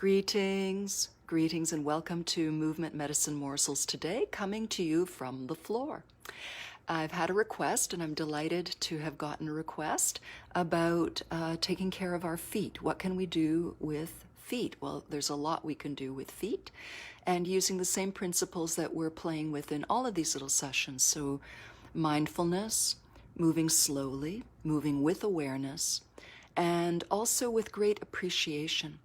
Greetings and welcome to Movement Medicine Morsels today, coming to you from the floor. I've had a request, and I'm delighted to have gotten a request about taking care of our feet. What can we do with feet? Well, there's a lot we can do with feet, and using the same principles that we're playing with in all of these little sessions. So mindfulness, moving slowly, moving with awareness, and also with great appreciation.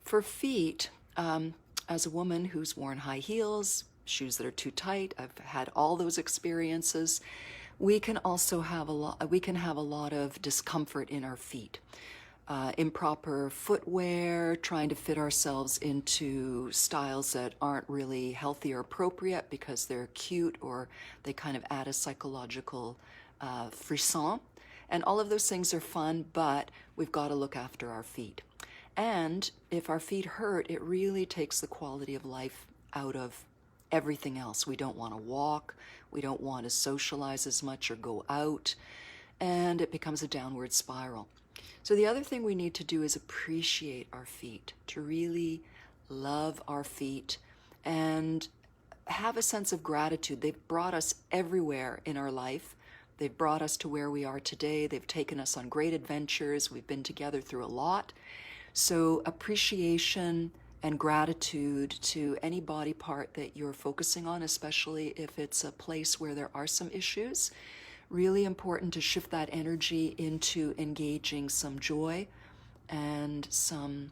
For feet, as a woman who's worn high heels, shoes that are too tight, I've had all those experiences. We can also have a lot of discomfort in our feet. Improper footwear, trying to fit ourselves into styles that aren't really healthy or appropriate because they're cute or they kind of add a psychological frisson. And all of those things are fun, but we've got to look after our feet. And if our feet hurt, it really takes the quality of life out of everything else. We don't want to walk, we don't want to socialize as much or go out, and it becomes a downward spiral. So the other thing we need to do is appreciate our feet, to really love our feet and have a sense of gratitude. They've brought us everywhere in our life. They've brought us to where we are today. They've taken us on great adventures. We've been together through a lot. So appreciation and gratitude to any body part that you're focusing on, especially if it's a place where there are some issues. Really important to shift that energy into engaging some joy and some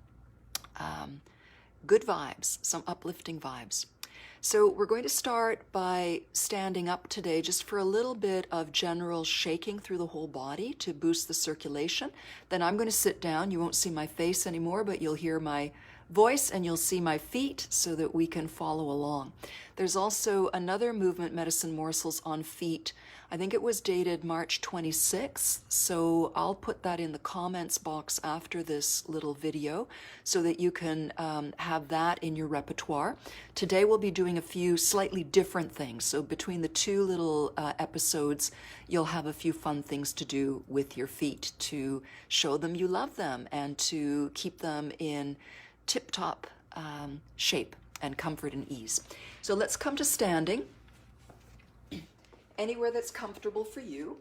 good vibes, some uplifting vibes. So we're going to start by standing up today just for a little bit of general shaking through the whole body to boost the circulation. Then I'm going to sit down. You won't see my face anymore, but you'll hear my voice and you'll see my feet so that we can follow along. There's also another Movement Medicine Morsels on feet. I think it was dated March 26th, so I'll put that in the comments box after this little video so that you can have that in your repertoire. Today we'll be doing a few slightly different things, so between the two little episodes you'll have a few fun things to do with your feet to show them you love them and to keep them in tip-top shape and comfort and ease. So let's come to standing, anywhere that's comfortable for you,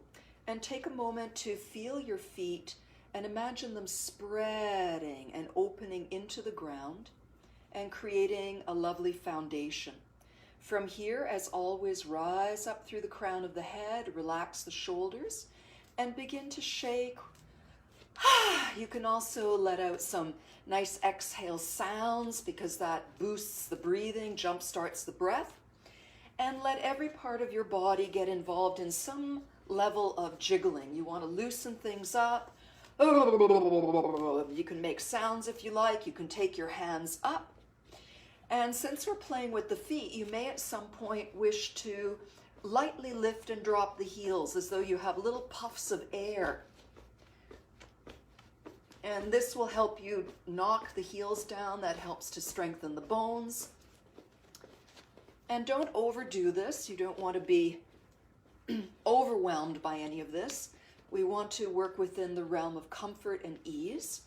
and take a moment to feel your feet and imagine them spreading and opening into the ground and creating a lovely foundation. From here, as always, rise up through the crown of the head, relax the shoulders, and begin to shake. You can also let out some nice exhale sounds because that boosts the breathing, jump starts the breath. And let every part of your body get involved in some level of jiggling. You want to loosen things up. You can make sounds if you like. You can take your hands up. And since we're playing with the feet, you may at some point wish to lightly lift and drop the heels as though you have little puffs of air. And this will help you knock the heels down. That helps to strengthen the bones. And don't overdo this. You don't want to be overwhelmed by any of this. We want to work within the realm of comfort and ease.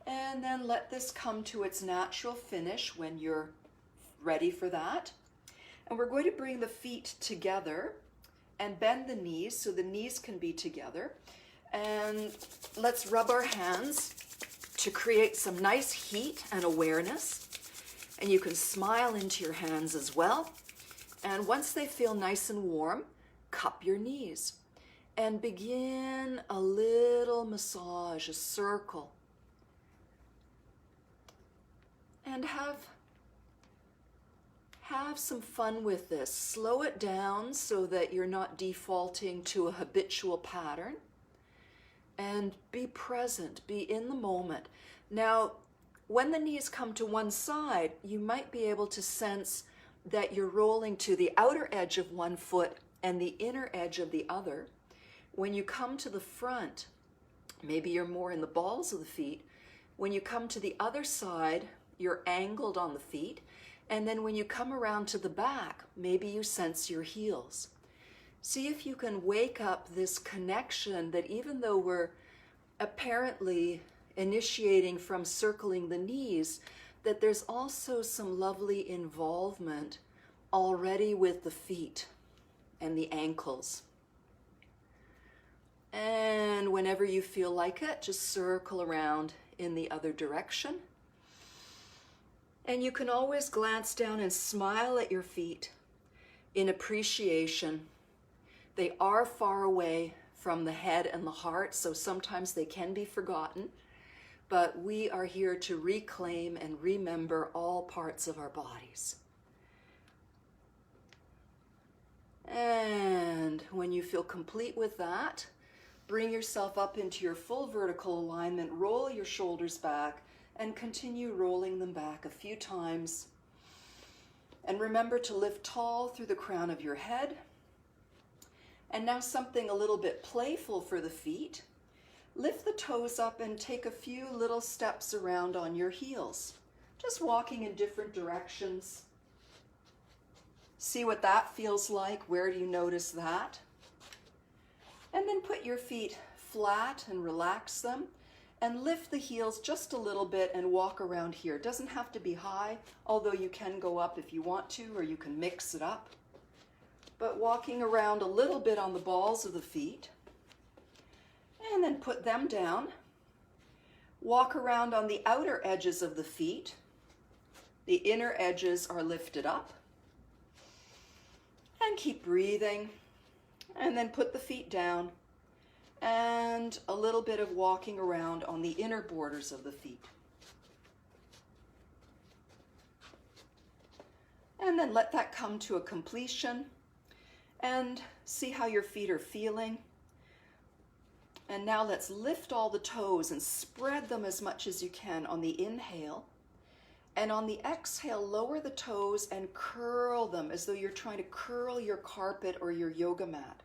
And then let this come to its natural finish when you're ready for that. And we're going to bring the feet together and bend the knees so the knees can be together. And let's rub our hands to create some nice heat and awareness. And you can smile into your hands as well. And once they feel nice and warm, cup your knees and begin a little massage, a circle. And have some fun with this. Slow it down so that you're not defaulting to a habitual pattern. And be present, be in the moment. Now, when the knees come to one side, you might be able to sense that you're rolling to the outer edge of one foot and the inner edge of the other. When you come to the front, maybe you're more in the balls of the feet. When you come to the other side, you're angled on the feet. And then when you come around to the back, maybe you sense your heels. See if you can wake up this connection that even though we're apparently initiating from circling the knees, that there's also some lovely involvement already with the feet and the ankles. And whenever you feel like it, just circle around in the other direction. And you can always glance down and smile at your feet in appreciation. They are far away from the head and the heart, so sometimes they can be forgotten, but we are here to reclaim and remember all parts of our bodies. And when you feel complete with that, bring yourself up into your full vertical alignment, roll your shoulders back, and continue rolling them back a few times. And remember to lift tall through the crown of your head. And now something a little bit playful for the feet. Lift the toes up and take a few little steps around on your heels, just walking in different directions. See what that feels like. Where do you notice that? And then put your feet flat and relax them, and lift the heels just a little bit and walk around here. It doesn't have to be high, although you can go up if you want to, or you can mix it up. But walking around a little bit on the balls of the feet, and then put them down. Walk around on the outer edges of the feet. The inner edges are lifted up. And keep breathing. And then put the feet down. And a little bit of walking around on the inner borders of the feet. And then let that come to a completion. And see how your feet are feeling. And now let's lift all the toes and spread them as much as you can on the inhale. And on the exhale, lower the toes and curl them as though you're trying to curl your carpet or your yoga mat.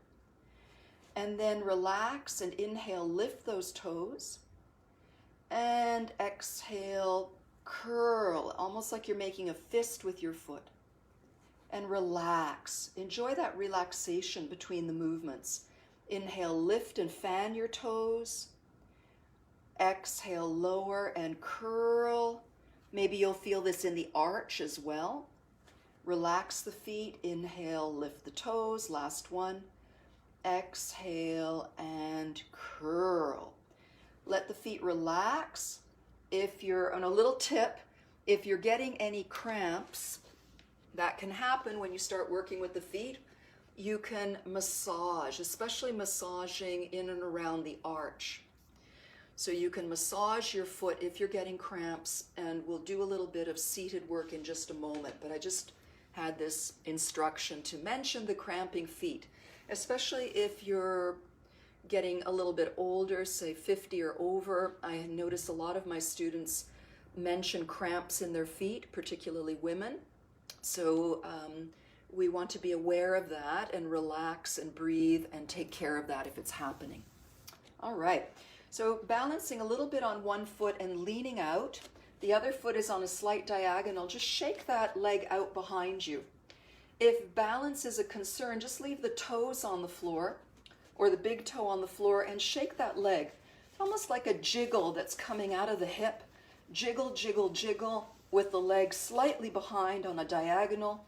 And then relax and inhale, lift those toes. And exhale, curl, almost like you're making a fist with your foot. And relax. Enjoy that relaxation between the movements. Inhale, lift and fan your toes. Exhale, lower and curl. Maybe you'll feel this in the arch as well. Relax the feet. Inhale, lift the toes. Last one. Exhale and curl. Let the feet relax. If you're on a little tip, if you're getting any cramps, that can happen when you start working with the feet. You can massage, especially massaging in and around the arch. So you can massage your foot if you're getting cramps, and we'll do a little bit of seated work in just a moment, but I just had this instruction to mention the cramping feet, especially if you're getting a little bit older, say 50 or over. I notice a lot of my students mention cramps in their feet, particularly women. So we want to be aware of that and relax and breathe and take care of that if it's happening. All right, so balancing a little bit on one foot and leaning out. The other foot is on a slight diagonal. Just shake that leg out behind you. If balance is a concern, just leave the toes on the floor or the big toe on the floor and shake that leg, almost like a jiggle that's coming out of the hip. Jiggle, jiggle, jiggle with the leg slightly behind on a diagonal.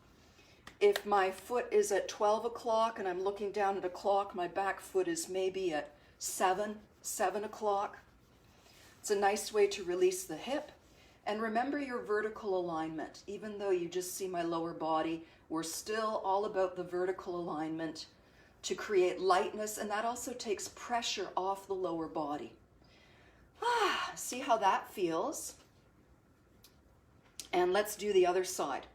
If my foot is at 12 o'clock and I'm looking down at a clock, my back foot is maybe at 7 o'clock. It's a nice way to release the hip. And remember your vertical alignment. Even though you just see my lower body, we're still all about the vertical alignment to create lightness, and that also takes pressure off the lower body. See how that feels? And let's do the other side.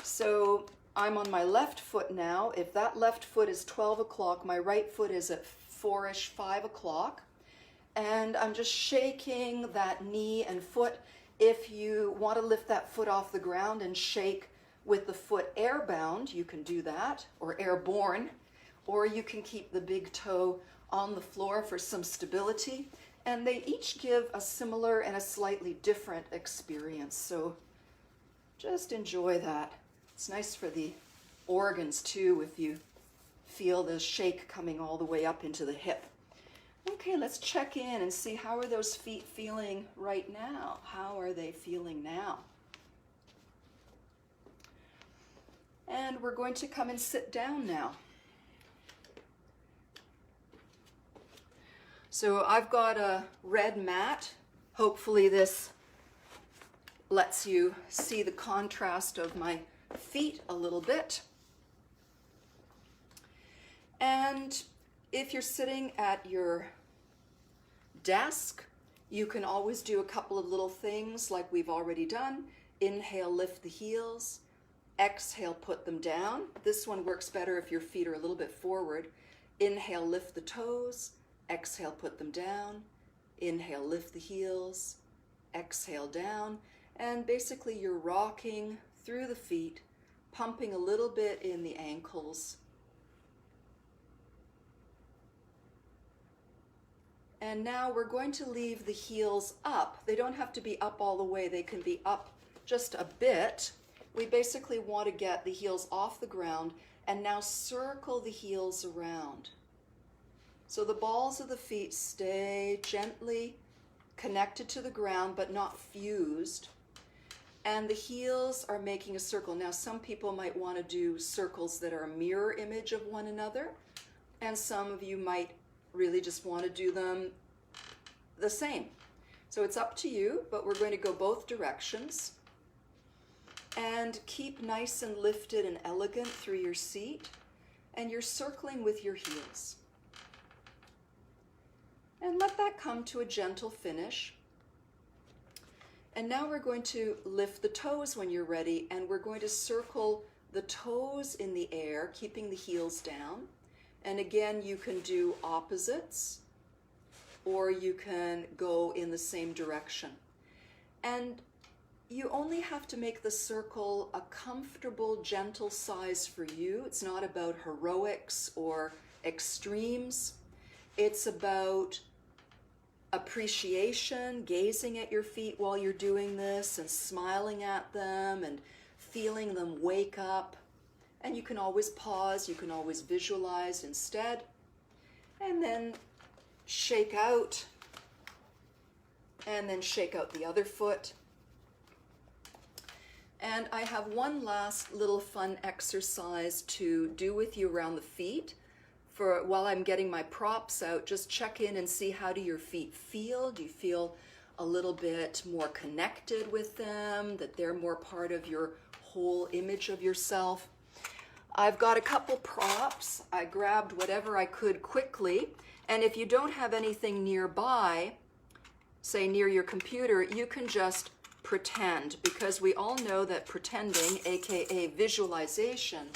So I'm on my left foot now. If that left foot is 12 o'clock, my right foot is at 4-ish, 5 o'clock. And I'm just shaking that knee and foot. If you want to lift that foot off the ground and shake with the foot airbound, you can do that, or airborne, or you can keep the big toe on the floor for some stability. And they each give a similar and a slightly different experience. So just enjoy that. It's nice for the organs too if you feel the shake coming all the way up into the hip. Okay, let's check in and see how are those feet feeling right now? How are they feeling now? And we're going to come and sit down now. So I've got a red mat. Hopefully this lets you see the contrast of my feet a little bit. And if you're sitting at your desk, you can always do a couple of little things like we've already done. Inhale, lift the heels. Exhale, put them down. This one works better if your feet are a little bit forward. Inhale, lift the toes. Exhale, put them down. Inhale, lift the heels. Exhale, down. And basically you're rocking through the feet, pumping a little bit in the ankles. And now we're going to leave the heels up. They don't have to be up all the way. They can be up just a bit. We basically want to get the heels off the ground and now circle the heels around. So the balls of the feet stay gently connected to the ground but not fused. And the heels are making a circle. Now some people might want to do circles that are a mirror image of one another, and some of you might really just want to do them the same. So it's up to you, but we're going to go both directions. And keep nice and lifted and elegant through your seat, and you're circling with your heels. And let that come to a gentle finish. And now we're going to lift the toes when you're ready, and we're going to circle the toes in the air, keeping the heels down. And again, you can do opposites, or you can go in the same direction. And you only have to make the circle a comfortable, gentle size for you. It's not about heroics or extremes. It's about appreciation, gazing at your feet while you're doing this and smiling at them and feeling them wake up. And you can always pause, you can always visualize instead. And then shake out, and then shake out the other foot. And I have one last little fun exercise to do with you around the feet. For while I'm getting my props out, just check in and see, how do your feet feel? Do you feel a little bit more connected with them, that they're more part of your whole image of yourself? I've got a couple props. I grabbed whatever I could quickly. And if you don't have anything nearby, say near your computer, you can just pretend, because we all know that pretending, aka visualization,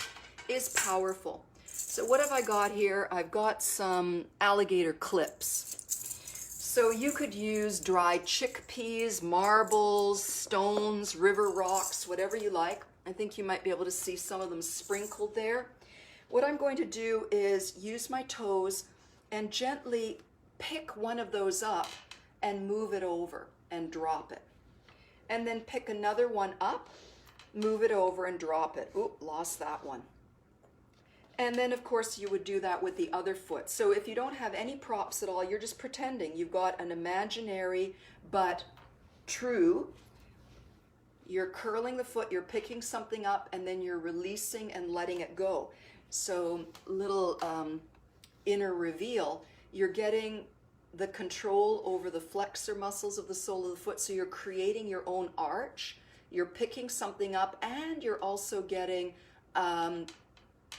is powerful. So what have I got here? I've got some alligator clips. So you could use dried chickpeas, marbles, stones, river rocks, whatever you like. I think you might be able to see some of them sprinkled there. What I'm going to do is use my toes and gently pick one of those up and move it over and drop it. And then pick another one up, move it over and drop it. Oop, lost that one. And then of course you would do that with the other foot. So if you don't have any props at all, you're just pretending. You've got an imaginary but true. You're curling the foot, you're picking something up, and then you're releasing and letting it go. So little inner reveal, you're getting the control over the flexor muscles of the sole of the foot. So you're creating your own arch, you're picking something up, and you're also getting an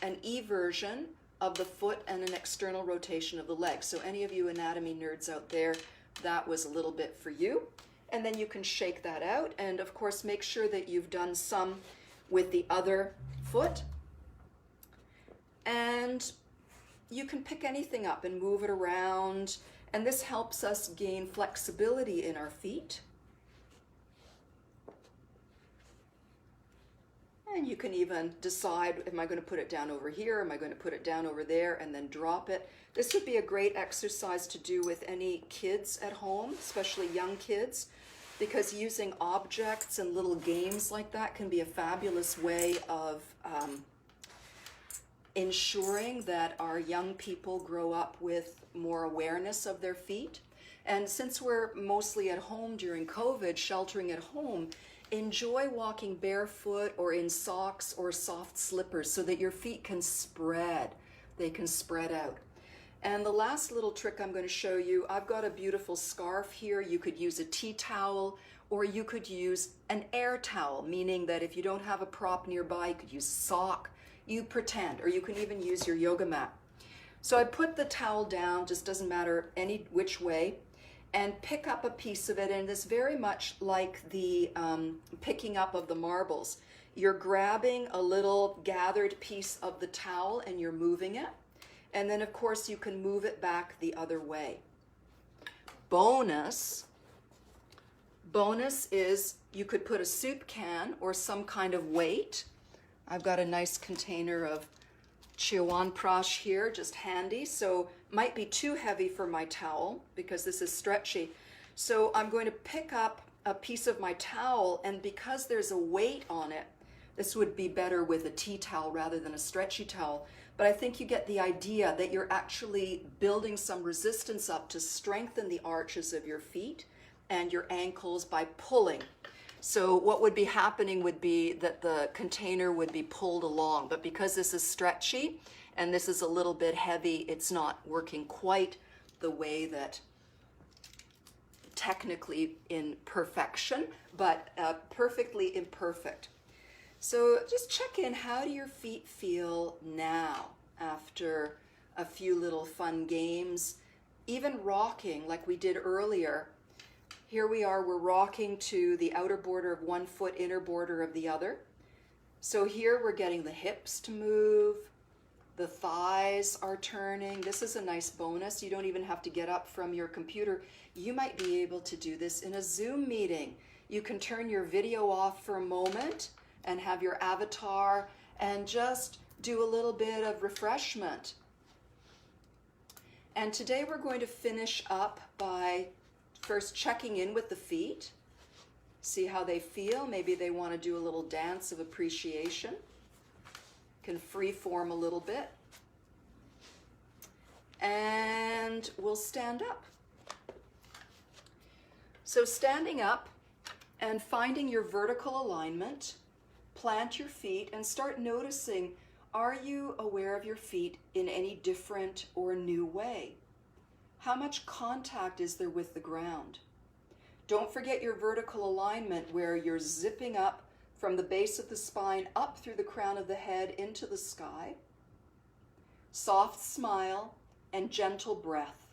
eversion of the foot and an external rotation of the leg. So any of you anatomy nerds out there, that was a little bit for you. And then you can shake that out, and of course make sure that you've done some with the other foot. And you can pick anything up and move it around, and this helps us gain flexibility in our feet. And you can even decide, am I going to put it down over here? Am I going to put it down over there? And then drop it. This would be a great exercise to do with any kids at home, especially young kids, because using objects and little games like that can be a fabulous way of ensuring that our young people grow up with more awareness of their feet. And since we're mostly at home during COVID, sheltering at home, enjoy walking barefoot or in socks or soft slippers so that your feet can spread. They can spread out. And the last little trick I'm going to show you, I've got a beautiful scarf here. You could use a tea towel, or you could use an air towel, meaning that if you don't have a prop nearby, you could use a sock. You pretend, or you can even use your yoga mat. So I put the towel down, just doesn't matter any which way, and pick up a piece of it, and it's very much like the picking up of the marbles. You're grabbing a little gathered piece of the towel and you're moving it, and then of course you can move it back the other way. Bonus is you could put a soup can or some kind of weight. I've got a nice container of Chyawanprash here, just handy, so might be too heavy for my towel because this is stretchy. So I'm going to pick up a piece of my towel, and because there's a weight on it, this would be better with a tea towel rather than a stretchy towel. But I think you get the idea that you're actually building some resistance up to strengthen the arches of your feet and your ankles by pulling. So what would be happening would be that the container would be pulled along, but because this is stretchy and this is a little bit heavy, it's not working quite the way that technically in perfection, but perfectly imperfect. So just check in, how do your feet feel now after a few little fun games, even rocking like we did earlier. Here we are, we're rocking to the outer border of one foot, inner border of the other. So here we're getting the hips to move, the thighs are turning. This is a nice bonus. You don't even have to get up from your computer. You might be able to do this in a Zoom meeting. You can turn your video off for a moment and have your avatar and just do a little bit of refreshment. And today we're going to finish up by first checking in with the feet, see how they feel. Maybe they want to do a little dance of appreciation. Can free form a little bit. And we'll stand up. So standing up and finding your vertical alignment, plant your feet and start noticing, are you aware of your feet in any different or new way? How much contact is there with the ground? Don't forget your vertical alignment where you're zipping up from the base of the spine up through the crown of the head into the sky. Soft smile and gentle breath.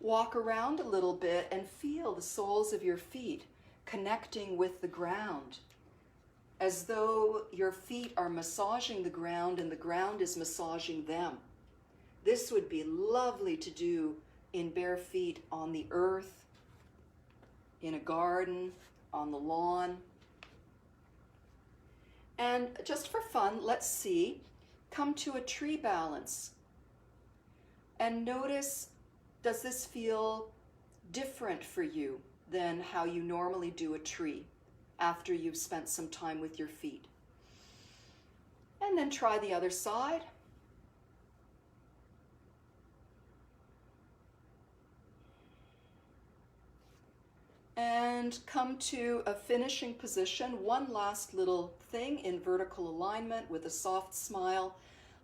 Walk around a little bit and feel the soles of your feet connecting with the ground, as though your feet are massaging the ground and the ground is massaging them. This would be lovely to do in bare feet on the earth, in a garden, on the lawn. And just for fun, let's see, come to a tree balance and notice, does this feel different for you than how you normally do a tree after you've spent some time with your feet? And then try the other side. And come to a finishing position. One last little thing in vertical alignment with a soft smile.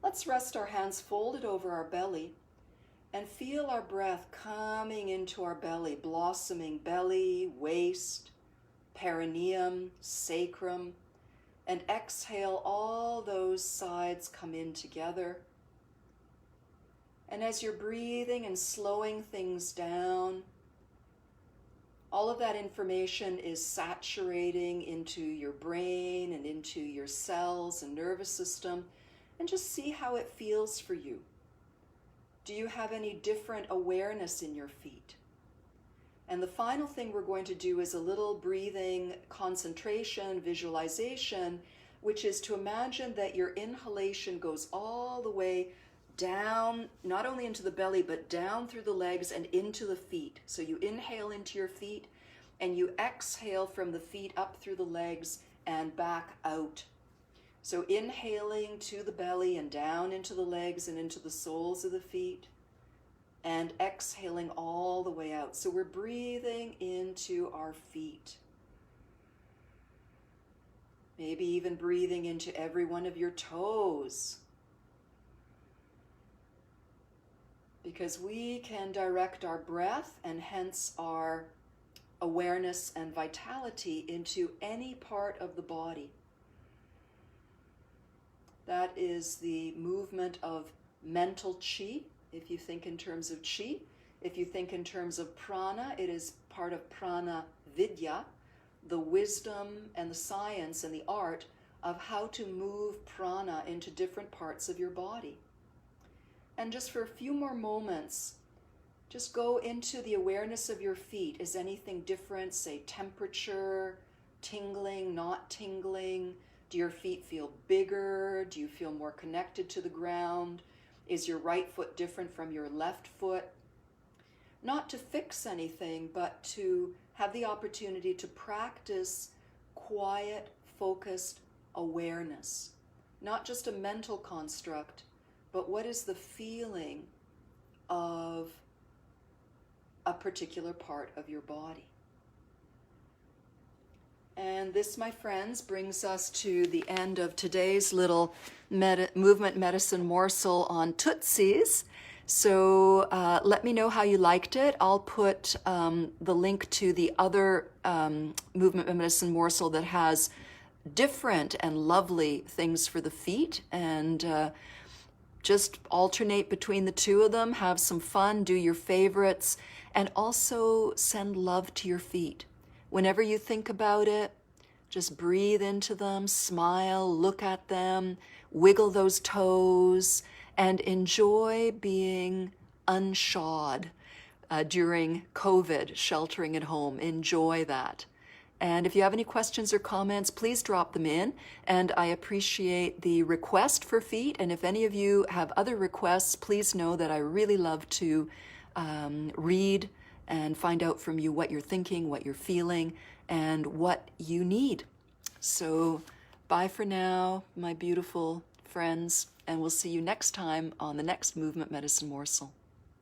Let's rest our hands folded over our belly and feel our breath coming into our belly, blossoming belly, waist, perineum, sacrum, and exhale, all those sides come in together. And as you're breathing and slowing things down, all of that information is saturating into your brain and into your cells and nervous system, and just see how it feels for you. Do you have any different awareness in your feet? And the final thing we're going to do is a little breathing concentration, visualization, which is to imagine that your inhalation goes all the way down, not only into the belly, but down through the legs and into the feet. So you inhale into your feet and you exhale from the feet up through the legs and back out. So inhaling to the belly and down into the legs and into the soles of the feet, and exhaling all the way out. So we're breathing into our feet. Maybe even breathing into every one of your toes. Because we can direct our breath and hence our awareness and vitality into any part of the body. That is the movement of mental chi, if you think in terms of chi. If you think in terms of prana, it is part of prana vidya, the wisdom and the science and the art of how to move prana into different parts of your body. And just for a few more moments, just go into the awareness of your feet. Is anything different, say temperature, tingling, not tingling? Do your feet feel bigger? Do you feel more connected to the ground? Is your right foot different from your left foot? Not to fix anything, but to have the opportunity to practice quiet, focused awareness. Not just a mental construct, but what is the feeling of a particular part of your body? And this, my friends, brings us to the end of today's little movement medicine morsel on Tootsies. So let me know how you liked it. I'll put the link to the other movement medicine morsel that has different and lovely things for the feet, and just alternate between the two of them, have some fun, do your favorites, and also send love to your feet. Whenever you think about it, just breathe into them, smile, look at them, wiggle those toes, and enjoy being unshod during COVID, sheltering at home. Enjoy that. And if you have any questions or comments, please drop them in. And I appreciate the request for feet. And if any of you have other requests, please know that I really love to read and find out from you what you're thinking, what you're feeling, and what you need. So bye for now, my beautiful friends, and we'll see you next time on the next Movement Medicine Morsel.